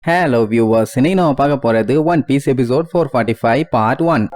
Hello viewers, இன்னைக்கு நம்ம பார்க்க போறது One Piece episode 445 part 1.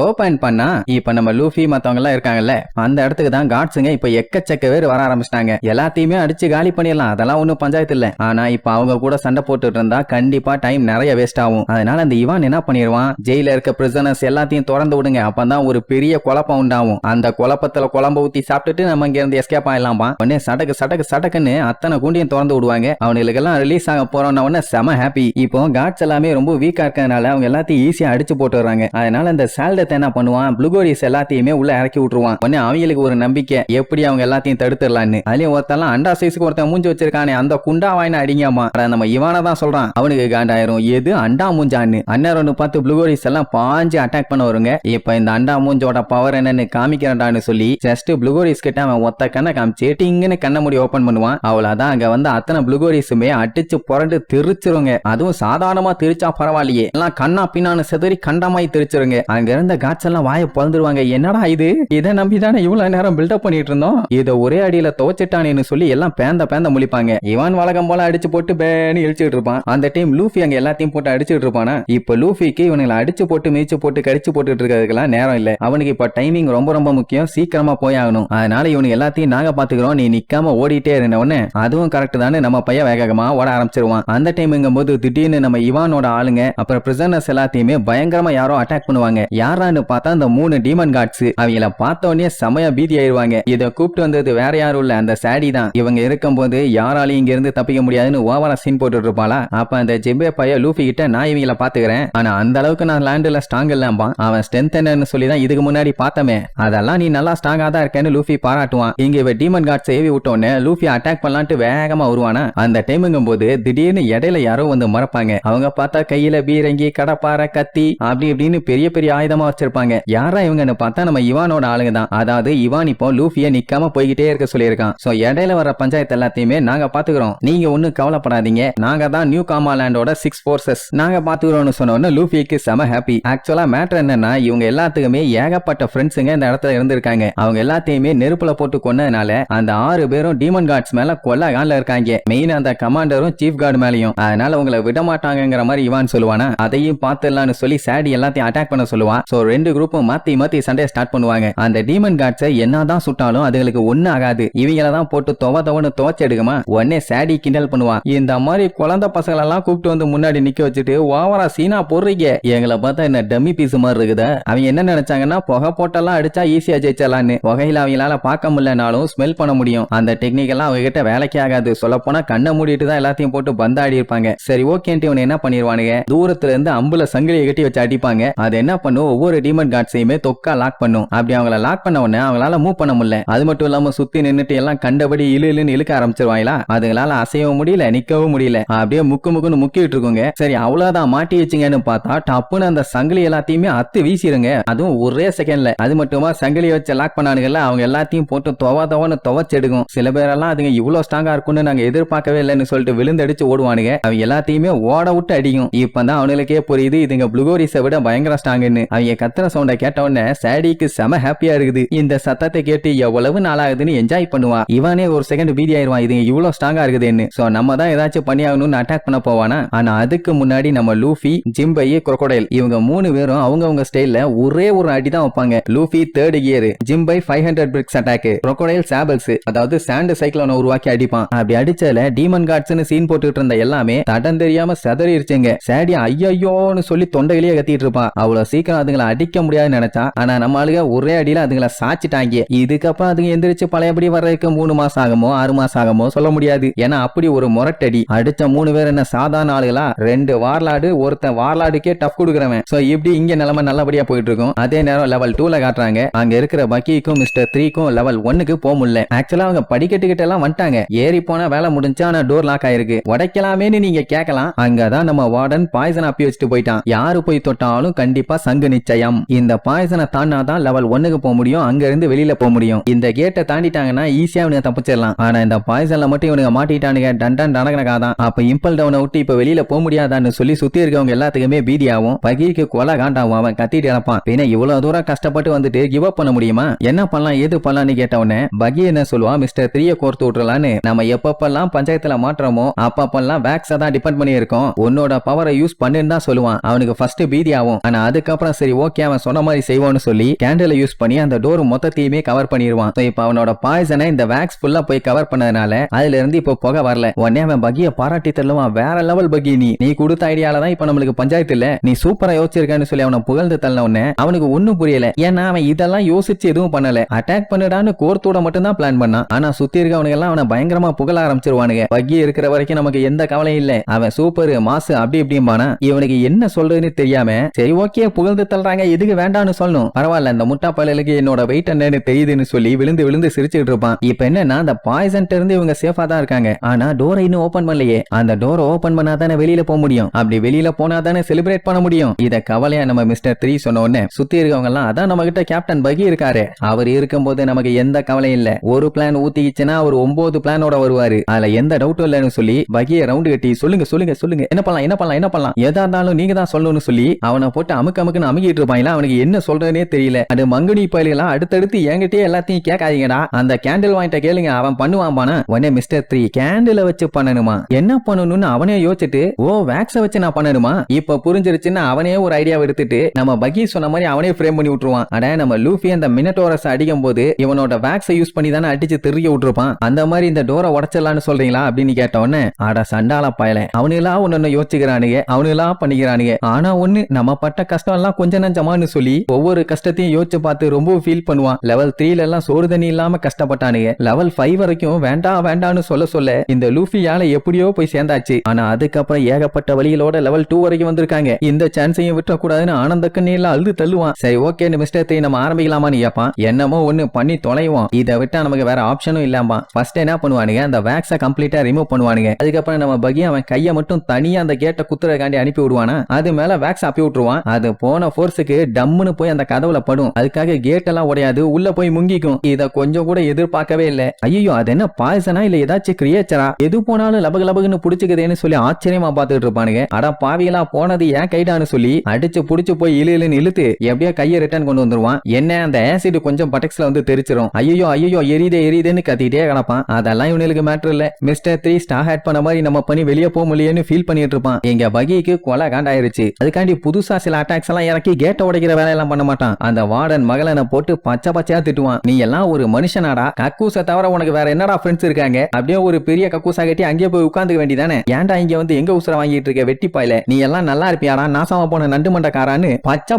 Open பண்ணா இப்ப நம்ம லூஃபி மத்தவங்க எல்லாம் இருக்காங்கல்ல, அந்த இடத்துக்கு தான் காட்ஸுங்க இப்ப எக்கச்சக்க பேர் வர ஆரம்பிச்சிட்டாங்க. எல்லாத்தையுமே அடிச்சு காலி பண்ணிடலாம், அதெல்லாம் ஒன்னும் பஞ்சாயத்து இல்ல. ஆனா இப்ப அவங்க கூட சண்டை போட்டுட்டு இருந்தா கண்டிப்பா டைம் நிறைய வேஸ்ட் ஆகும். அதனால அந்த இவான் என்ன பண்ணிடுவான், ஜெயில இருக்க பிரிசனர்ஸ் எல்லாத்தையும் திறந்து விடுங்க, அப்பதான் ஒரு பெரிய குழப்பம் உண்டாகும். அந்த குழப்பத்துல குழம்பு ஊத்தி சாப்பிட்டுட்டு நம்ம இங்க இருந்து எஸ்கேப் ஆயிடலாமா. உடனே சடக்குன்னு அத்தனை கூண்டியும் திறந்து விடுவாங்க. அவங்களுக்கு எல்லாம் ரிலீஸ் ஆக போறோம்னா உடனே செம ஹாப்பி. இப்போ காட்ஸ் எல்லாமே ரொம்ப வீக்கா இருக்கிறதுனால அவங்க எல்லாத்தையும் ஈஸியா அடிச்சு போட்டுறாங்க. அதனால அந்த சால்ட என்ன பண்ணுவான், ப்ளூகோரிஸ் எல்லாத்தையுமே உள்ள இறக்கி விட்டுருவான். உடனே அவங்களுக்கு ஒரு நம்பிக்கை, எப்படி அவங்க எல்லாத்தையும் தடுத்துடலான்னு. அதுலயும் ஒருத்தெல்லாம் அண்டா சைஸுக்கு ஒருத்தன் மூஞ்சி வச்சிருக்கானே, அந்த குண்டா வாயின அடிங்கம்மா. நம்ம இவான தான் சொல்றான், அவனுக்கு காண்டாயிரும், எது அண்டா மூஞ்சான்னு. அண்ணன் பார்த்து ப்ளூகோரிஸ் எல்லாம் பாஞ்சு அட்டாக் பண்ண வருங்க. இப்ப இந்த அண்டா மூஞ்சோட பவர் என்னன்னு காமிக்கிறேன்டான்னு சொல்லி ஜஸ்ட் ப்ளூகோரிஸ் கிட்ட அவன் ஒத்த கண்ணை காமிச்சு டிங்கன்னு கண்ண மூடி ஓபன் பண்ணுவான். அவ்வளவுதான், அங்க வந்து அத்தனை ப்ளூகோரிஸுமே அடிச்சு புரண்டு திருச்சிருங்க. அதுவும் சாதாரணமா திருச்சா பரவாயில்லையே, எல்லாம் கண்ணா பின்னான்னு செதறி கண்டமாய் திருச்சிருங்க. அங்க இருந்த காட்ஸ் எல்லாம் வாயை பொழந்துருவாங்க. என்னடா இது, இதை நம்பிதானே இவ்வளவு நேரம் பில்டப் பண்ணிட்டு இருந்தோம், இதை ஒரே அடியில துவச்சிட்டானேன்னு சொல்லி எல்லாம் பேந்த முழிப்பாங்க. இவன் வழக்கம் போல அடிச்சு போட்டு பேன்னு இழிச்சுட்டு இருப்பான். அந்த டைம் லூஃபி அங்க எல்லாத்தையும் போட்டு அடிச்சுட்டு இருப்பானா. இப்ப லூஃபிக்கு இவனுங்களை அடிச்சு போட்டு மீச்சு போட்டு கடிச்சு போட்டுட்டு இருக்கிறதுக்கெல்லாம் நேரம் இல்ல. அவனுக்கு இப்ப டைமிங் ரொம்ப முக்கியம், சீக்கிரமா போய் ஆகணும். அதனால இவனுக்கு எல்லாத்தையும் நாங்க பாத்துக்கிறோம், நீ நிக்காம ஓடிட்டே இருந்தவொன்னு. அதுவும் கரெக்ட் தானே, நம்ம பையன் வேகமா ஓட ஆரம்பிச்சிருவான். அந்த டைம்ங்கும் போது திடீர்னு நம்ம இவானோட ஆளுங்க அப்புறம் பிரிசனர்ஸ் எல்லாத்தையுமே பயங்கரமா யாரோ அட்டாக் பண்ணுவாங்க. யாரான்னு பார்த்தா அந்த 3 டீமன் காட்ஸ். அவங்கள பார்த்த உடனே செமையா பீதி ஆயிருவாங்க. இதை கூப்பிட்டு வந்தது வேற யாரும் இல்ல, அந்த சாடி தான். இவங்க இருக்கும்போது யாராலையும் இங்க இருந்து தப்பிக்க முடியாதுன்னு ஓவரா சீன் போட்டுட்டு இருப்பாளா. அப்ப அந்த ஜெபே பைய லூஃபி கிட்ட, நான் இவங்களை பாத்துக்கிறேன், ஆனா அந்த அளவுக்கு நான் லேண்ட்ல ஸ்ட்ராங் இல்லாம்பா, அவன் ஸ்ட்ரென்த் என்னன்னு சொல்லி தான் இதுக்கு முன்னாடி பார்த்தமே, அதெல்லாம் நீ நல்லா ஸ்ட்ராங்கா தான் இருக்கேன்னு லூஃபி பாராட்டுவான். இங்க இவ demon God's AV விட்டோன்னு Luffy attack பண்ணலான்ட்டு வேகமா வருவானா. அந்த டைமுங்கும் போது திடீர்னு இடையில யாரோ வந்து மறப்பாங்க. அவங்க பார்த்தா கையில பீரங்கி, கடப்பாறை, கத்தி அப்படி இப்படின்னு பெரிய ஆயுதமா வச்சிருப்பாங்க. யாரா இவங்கன்னு பார்த்தா நம்ம இவானோட ஆளுங்க தான். அதாவது இவான் இப்போ லூஃபிய நிக்காம போய்கிட்டே இருக்க சொல்லியிருக்கான். சோ இடையில வர பஞ்சாயத்து எல்லாத்தையுமே நாங்க பாத்துக்கிறோம், நீங்க ஒன்னும் கவலைப்படாதீங்க, நாங்க தான் நியூ காமாலேண்டோட 6 ஃபோர்சஸ், நாங்க பாத்துக்கிறோம்னு சொன்ன லூஃபிக்கு செம ஹாப்பி. ஆக்சுவலா மேட்டர் என்னன்னா, இவங்க எல்லாத்துக்குமே ஏகப்பட்ட ஃப்ரெண்ட்ஸுங்க இந்த இடத்துல இருந்திருக்காங்க. அவங்க எல்லாத்தையுமே நெருப்புல போட்டு கொன்னதுனால அந்த 6 பேரும் டீமன் கார்ட்ஸ் மேல கொல்ல கான்ல இருக்காங்க. மெயின் அந்த கமாண்டரும் சீஃப் கார்டு மேலயும். அதனால உங்களை விட மாட்டாங்கிற மாதிரி இவான் சொல்லுவானா. அதையும் பாத்துடலாம்னு சொல்லி சாடி எல்லாத்தையும் அட்டாக் பண்ண சொல்லுவான். சோ 2 குரூப்பும் மாத்தி சண்டையை ஸ்டார்ட் பண்ணுவாங்க. அந்த டீமன் காட்ஸை என்னதான் சுட்டாலும் அதுகளுக்கு ஒண்ணு ஆகாது. இவங்கள தான் போட்டு துவன்னு துவச்சு எடுக்குமா. உடனே சாடி கிண்டல் பண்ணுவான், இந்த மாதிரி குழந்தை பசங்களை எல்லாம் கூப்பிட்டு வந்து முன்னாடி நிக்க வச்சுட்டு ஓவரா சீனா போடுறீங்க, எங்களை பார்த்தா என்ன டம்மி பீஸ் மாதிரி இருக்குதா. அவங்க என்ன நினைச்சாங்கன்னா, புகை போட்டெல்லாம் அடிச்சா ஈஸியா ஜெயிச்சலான்னு. புகையில அவங்களால பார்க்க முடியலனாலும் ஸ்மெல் பண்ண முடியும். அந்த டெக்னிக் எல்லாம் அவங்க கிட்ட வேலைக்கே ஆகாது. சொல்ல போனா கண்ணை மூடிட்டு தான் எல்லாத்தையும் போட்டு பந்தாடி இருப்பாங்க. சரி ஓகேன்ட்டு இவன் என்ன பண்ணிடுவானுங்க, தூரத்துல இருந்து அம்புல சங்கிலியை கட்டி வச்சு அடிப்பாங்க. அது என்ன பண்ணும், ஒவ்வொரு டீமன் காட்ஸையுமே தொக்கா லாக் பண்ணும். அப்படி அவங்கள லாக் பண்ண உடனே அவங்களால மூவ் பண்ண முடியல. அது மட்டும் இல்லாம சுத்தி நின்னுட்டு எல்லாம் கண்டபடி இழுன்னு இழுக்க ஆரம்பிச்சிருவாங்களா. அதுங்களால அசையவும் முடியல, நிக்கவும் முடியல. அப்படியே முக்குன்னு முக்கிட்டு இருக்குங்க. சரி அவ்வளவுதான், மாட்டி வச்சுங்கன்னு பார்த்தா டப்புன்னு அந்த சங்கிலி எல்லாத்தையுமே அத்து வீசிருங்க. அதுவும் ஒரே செகண்ட்ல. அது மட்டுமா சங்கிலி வச்சு லாக் பண்ணானுங்கல்ல, அவங்க எல்லாத்தையும் போட்டு துவன்னு துவச்செடுக்கும். சில பேரெல்லாம் அதுங்க இவ்வளவு ஸ்ட்ராங்கா இருக்கும்னு நாங்க எதிர்பார்க்கவே இல்லைன்னு சொல்லிட்டு விழுந்தடிச்சு ஓடுவானுங்க. அவங்க எல்லாத்தையுமே ஓட விட்டு அடிக்கும். இப்பதான் அவனுக்கே புரியுது, இதுங்க ப்ளூகோரிஸை விட பயங்கர ஸ்ட்ராங்னு. அவங்க கத்துற சவுண்ட கேட்ட உடனே சாடிக்கு செம ஹாப்பியா இருக்குது. இந்த சத்தத்தை கேட்டு எவ்வளவு நாளாகுதுன்னு என்ஜாய் பண்ணுவான். இவனே ஒரு செகண்ட் பீதி ஆயிருவான், இது இவ்வளவு ஸ்ட்ராங்கா இருக்குதுன்னு. சோ நம்ம தான் ஏதாச்சும் பண்ணி ஆகணும்னு அட்டாக் பண்ண போவானா. ஆனா அதுக்கு முன்னாடி நம்ம லூஃபி, ஜிம்பை, crocodile இவங்க 3 பேரும் அவங்க ஸ்டைல்ல ஒரே ஒரு அடி தான் வைப்பாங்க. லூஃபி 3rd கியர், ஜிம்பை 500 பிரிக்ஸ் அட்டாக், crocodile சாபிள்ஸ் அதாவது சாண்ட் சைக்ளோனை உருவாக்கி அடிப்பான். அப்படி அடிச்சதுல டீமன் காட்ஸ்னு சீன் போட்டுட்டு இருந்த எல்லாமே தடம் தெரியாம செதறிடுச்சுங்க. சாடி ஐயோன்னு சொல்லி தொண்டையிலேயே கத்திட்டு இருப்பான். அவ்வளவு சீக்கிரம் அதுங்களை அடிக்க முடியாதுன்னு நினைச்சா, ஆனா நம்ம ஆளுங்க ஒரே அடியில அதுங்களை சாச்சிட்டாங்க. இதுக்கப்புறம் அதுங்க எந்திரிச்சு பழையபடி வர்றதுக்கு 3 மாசம் ஆகுமோ 6 மாசம் ஆகுமோ சொல்ல முடியாது. ஏன்னா அப்படி ஒரு முரட்டடி அடிச்ச 3 பேர் என்ன சாதாரண ஆளுகளா, 2 வார்லாடு, ஒருத்தன் வார்லாடுக்கே டஃப் கொடுக்குறவன். சோ இப்படி இங்க நிலைமை நல்லபடியா போயிட்டு இருக்கும். அதே நேரம் லெவல் 2ல காட்டுறாங்க, அங்க இருக்கிற பக்கிக்கும் மிஸ்டர் 3க்கும் லெவல் 1க்கு போக முடியல. ஆக்சுவலா அவங்க படிக்கட்டுக்கிட்ட எல்லாம் வந்துட்டாங்க. ஏறி போனா வேலை முடிஞ்சா, ஆனா டோர் லாக் ஆயிருக்கு. உடைக்கலாமேன்னு நீங்க கேட்கலாம். அங்கதான் நம்ம வார்டன் பாய்சன் அப்பி வச்சுட்டு போயிட்டான். யாரு போய் தொட்டாலும் கண்டிப்பா சங்கு நிச்சயம். நிச்சயம். இந்த பாய்சனை தாண்டாதான் லெவல் 1க்கு போக முடியும், அங்க இருந்து வெளியில போக முடியும். இந்த கேட்டை தாண்டிட்டாங்கன்னா ஈஸியா இவனுங்க தப்பிச்சிடலாம். ஆனா இந்த பாய்சன்ல மட்டும் இவனுங்க மாட்டிட்டானுங்க, டன் நடக்கணக்காதான். அப்ப இம்பல் டவுனை விட்டு இப்ப வெளியில போக முடியாதான்னு சொல்லி சுத்தி இருக்கவங்க எல்லாத்துக்குமே பீதியாவும் பகீருக்கு கொலை காண்டாவும். அவன் கத்திட்டு இறப்பான். பின்ன இவ்வளவு தூரம் கஷ்டப்பட்டு வந்துட்டு கிவ் அப் பண்ண முடியுமா? என்ன பண்ணலாம் ஏது பண்ணலான்னு கேட்டவனே பகி என்ன சொல்லுவா, மிஸ்டர் 3 கோர்த்து விட்டுறலான்னு. நம்ம எப்பப்பெல்லாம் பஞ்சாயத்துல மாற்றமோ அப்பப்பெல்லாம் வேக்ஸ தான் டிபெண்ட் பண்ணி இருக்கோம், உன்னோட பவரை யூஸ் பண்ணுன்னு தான் சொல்லுவான். அவனுக்கு ஃபர்ஸ்ட் பீதி ஆகும். ஆனா அதுக்கப்புறம் சரி ஓகே அவன் சொன்ன மாதிரி செய்வான்னு சொல்லி கேண்டிலை யூஸ் பண்ணி அந்த டோர் மொத்தத்தையுமே கவர் பண்ணிடுவான். இப்ப அவனோட பாய்சனை இந்த வேக்ஸ் ஃபுல்லா போய் கவர் பண்ணதுனால அதுல இருந்து இப்ப புகை வரல. உடனே அவன் பகிய பாராட்டி தள்ளுவான், வேற லெவல் பகி, நீ கொடுத்த ஐடியால தான் இப்ப நம்மளுக்கு பஞ்சாயத்து இல்ல, நீ சூப்பரா யோசிச்சிருக்கான்னு சொல்லி அவனை புகழ்ந்து தள்ள உடனே அவனுக்கு ஒண்ணும் புரியல. ஏன்னா அவன் இதெல்லாம் யோசிச்சு எதுவும் பண்ணல, அட்டாக் பண்ணிடான்னு கோர்த்தோட மட்டும் தான் பிளான் பண்ணான். ஆனா சுத்தி இருக்கவனுங்க எல்லாம் அவனை பயங்கரமா புகழ ஆரம்பிச்சிருவானுங்க. பகி இருக்கிற வரைக்கும் நமக்கு எந்த கவலையும் இல்ல, அவன் சூப்பர் மாசு அப்படி இப்படிம்பானா. இவனுக்கு என்ன சொல்றதுன்னு தெரியாம சரி ஓகே புகழ்ந்து தள்ளுறாங்க, எதுக்கு வேண்டாம்னு சொல்லணும், பரவாயில்ல இந்த முட்டா பயலுக்கு என்னோட வெயிட் என்னன்னு தெரியுதுன்னு சொல்லி விழுந்து விழுந்து சிரிச்சுட்டு இருப்பான். இப்ப என்னன்னா அந்த பாய்சன் இருந்து இவங்க சேஃபா தான் இருக்காங்க. ஆனா டோரை இன்னும் ஓபன் பண்ணலையே, அந்த டோரை ஓபன் பண்ணாதானே வெளியில போக முடியும், அப்படி வெளியில போனாதானே செலிப்ரேட் பண்ண முடியும். இத கவலையா நம்ம மிஸ்டர் 3 சொன்ன உடனே சுத்தி இருக்கவங்க எல்லாம் அதான் நம்ம கிட்ட கேப்டன் பகி இருக்காரு, அவர் இருக்கும்போது நமக்கு எந்த கவலையும் இல்ல, ஒரு பிளான் ஊத்திக்கிச்சுன்னா அவர் 9 பிளானோட வருவாரு, அதுல எந்த டவுட்டும் இல்லன்னு சொல்லி பகியை ரவுண்டு கட்டி சொல்லுங்க சொல்லுங்க சொல்லுங்க என்ன பண்ணலாம் என்ன பண்ணலாம் என்ன பண்ணலாம், எதா இருந்தாலும் நீங்க தான் சொல்லணும்னு சொல்லி அவனை போட்டு அமுக்குன்னு அமுக்கிட்டு இருப்பாங்களா. அவனுக்கு என்ன சொல்றதுனே தெரியல. அது மங்குனி பயிலாம் அடுத்தடுத்து என்கிட்டயே எல்லாத்தையும் கேட்காதீங்கடா, அந்த கேண்டில் வாங்கிட்ட கேளுங்க அவன் பண்ணுவான் பானா. உடனே மிஸ்டர் 3 கேண்டில வச்சு பண்ணணுமா, என்ன பண்ணணும்னு அவனே யோசிச்சுட்டு ஓ வேக்ஸ வச்சு நான் பண்ணணுமா இப்ப புரிஞ்சிருச்சுன்னா அவனே ஒரு ஐடியா எடுத்துட்டு நம்ம பகி சொன்ன மாதிரி அவனே ஃப்ரேம் பண்ணி விட்டுருவான். அட நம்ம லூஃபி அந்த மினட்டோரஸ் அடிக்கும் போது இவனோட வேக்ஸை யூஸ் பண்ணி தானே அடிச்சு திருகி விட்டுருப்பான், அந்த மாதிரி இந்த டோரை உடைச்சிடலான்னு சொல்றீங்களா அப்படின்னு கேட்டவொன்னே அட சண்டால பயல அவனுங்களா ஒன்னு யோசிக்கிறானுங்க, அவனுங்களா பண்ணிக்கிறானுங்க. ஆனா ஒண்ணு நம்ம பட்ட கஷ்டம் எல்லாம் கொஞ்சம் நஞ்சமான்னு சொல்லி ஒவ்வொரு கஷ்டத்தையும் யோசிச்சு பார்த்து ரொம்ப ஃபீல் பண்ணுவான். லெவல் 3ல எல்லாம் சோறு தண்ணி இல்லாம கஷ்டப்பட்டானுங்க, லெவல் 5 வரைக்கும் வேண்டான்னு சொல்ல இந்த லூஃபியால எப்படியோ போய் சேர்ந்தாச்சு. ஆனா அதுக்கப்புறம் ஏகப்பட்ட வழிகளோட லெவல் 2 வரைக்கும் வந்திருக்காங்க. இந்த சான்ஸையும் விட்டுறக்கூடாதுன்னு ஆனந்தக்கு நீல அழுது தள்ளுவான். சரி ஓகே மிஸ்டர் 3 நம்ம ஆரம்பிக்கலாமான்னு கேட்பான். என்னமோ ஒண்ணு பண்ணி தொலைவான், இதை விட்டா நமக்கு வேற ஆப்ஷனும் இல்லாம ஃபர்ஸ்ட் என்ன பண்ணுவானுங்க அந்த வேக்ஸை கம்ப்ளீட்டா ரிமூவ் பண்ணுவானுங்க. அதுக்கப்புறம் நம்ம பகி அவன் கையை மட்டும் தனியா அந்த கேட்டை குத்துறதுக்காண்டி அனுப்பி விடுவானா, அது மேல வேக்ஸ் அப்பி விட்டுருவான். அது போன ஃபோர்ஸுக்கு டம்முன்னு போய் அந்த கதவுல படும், அதுக்காக கேட் எல்லாம் உடையாது உள்ள போய் முங்கிக்கும். இத கொஞ்சம் கூட எதிர்பார்க்கவே இல்ல. ஐயோ அது என்ன பாய்சனா இல்ல ஏதாச்சும் கிரியேச்சரா, எது போனாலும் லபகு லபகுன்னு புடிச்சுக்குதேன்னு சொல்லி ஆச்சரியமா பாத்துட்டு இருப்பானுங்க. அட பாவிகளா போனது ஏன் கைடான்னு சொல்லி அடிச்சு புடிச்சு போய் இழுன்னு இழுத்து எப்படியோ கையை ரிட்டர்ன் கொண்டு வந்துருவான். என்ன அந்த ஆசிட் கொஞ்சம் பட்டெக்ஸ்ல வந்து தெரிச்சிரும். ஐயோ எரியுதேன்னு கத்திட்டே கிடப்பான். அதெல்லாம் இவனுக்கு மேட்டர் இல்ல. மிஸ்டர் 3 ஸ்டார் ஹேட் பண்ண மாதிரி நம்ம பண்ணி வெளியே போக முடியலன்னு ஃபீல் பண்ணிட்டு இருப்பான். எங்க பகிக்கு கொலை காண்டாயிருச்சு, அதுக்காண்டி புதுசா சில அட்டாக்ஸ் எல்லாம் இறக்கி கேட்ட உடைக்கிற வேலையெல்லாம் பண்ண மாட்டான். அந்த வார்டன் மகளனை போட்டு பச்சையா திட்டுவான். நீ எல்லாம் ஒரு மனுஷனாடா, கக்கூசை தவிர உனக்கு வேற என்னடா ஃப்ரெண்ட்ஸ் இருக்காங்க, அப்படியே ஒரு பெரிய கக்கூசா கட்டி அங்கேயே போய் உட்கார்ந்துக்க வேண்டியதானே, ஏன்டா இங்க வந்து எங்க உசுர வாங்கிட்டு இருக்க வெட்டி பாயில, நீ எல்லாம் நல்லா இருப்பியாடா நாசமா போன நண்டு மண்டக்காரான்னு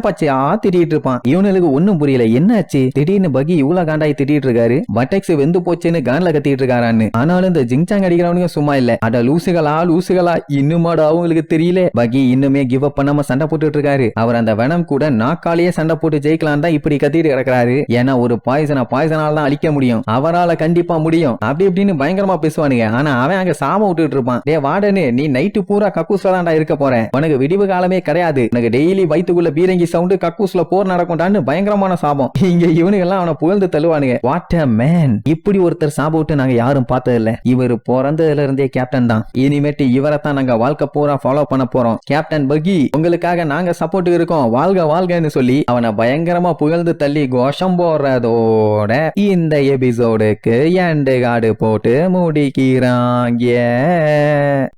பச்சையா திட்டிட்டு இருப்பான். இவனுக்கு ஒண்ணும் புரியல, என்னாச்சு திடீர்னு பகி இவ்வளவு காண்டாய் திட்டிட்டு இருக்காரு, பட்டெக்ஸ் வெந்து போச்சுன்னு கான்ல கத்திட்டு இருக்காரான்னு. ஆனாலும் இந்த ஜிங்சாங் அடிக்கிறவனுக்கு சும்மா இல்ல. அட லூசுகளா இன்னுமாடா அவங்களுக்கு தெரியல. பகி இன்னுமே கிவ் அப் பண்ணாம சண்டை போட்டுட்டு இருக்காரு. அவர் அந்த வெனம் கூட நாக்காலேயே சண்டை போட்டு ஜெயிக்கலாம் தான் இப்படி கத்திட்டு கிடக்குறாரு. ஏன்னா ஒரு பாய்சனால தான் அழிக்க முடியும், அவரால கண்டிப்பா முடியும் அப்படி இப்படின்னு பயங்கரமா பேசுவானுங்க. ஆனா அவன் அங்க சாம விட்டுட்டு இருப்பான். டே வாடனு நீ நைட்டு பூரா கக்கூஸ்ல தான்டா இருக்க போறேன், உனக்கு விடிவு காலமே கிடையாது, உனக்கு டெய்லி வயித்துக்குள்ள பீரங்கி சவுண்டு கக்கூஸ்ல போர் நடக்கும்டான்னு பயங்கரமான சாபம். இங்க இவனுங்க எல்லாம் அவனை புகழ்ந்து தள்ளுவானுங்க. வாட் எ மேன், இப்படி ஒருத்தர் சாப விட்டு நாங்க யாரும் பார்த்தது இல்ல. இவர் பிறந்ததுல இருந்தே கேப்டன் தான், இனிமேட்டு இவரைத்தான் நாங்க வாழ்க்கை பூரா ஃபாலோ பண்ண போறோம். கேப்டன் பகி உங்களுக்காக நாங்க சப்போர்ட் இருக்கோம், வாழ்கன்னு சொல்லி அவனை பயங்கரமா புகழ்ந்து தள்ளி கோஷம் போடுறதோட இந்த எபிசோடுக்கு எண்டு கார்டு போட்டு முடிக்கிறாங்க.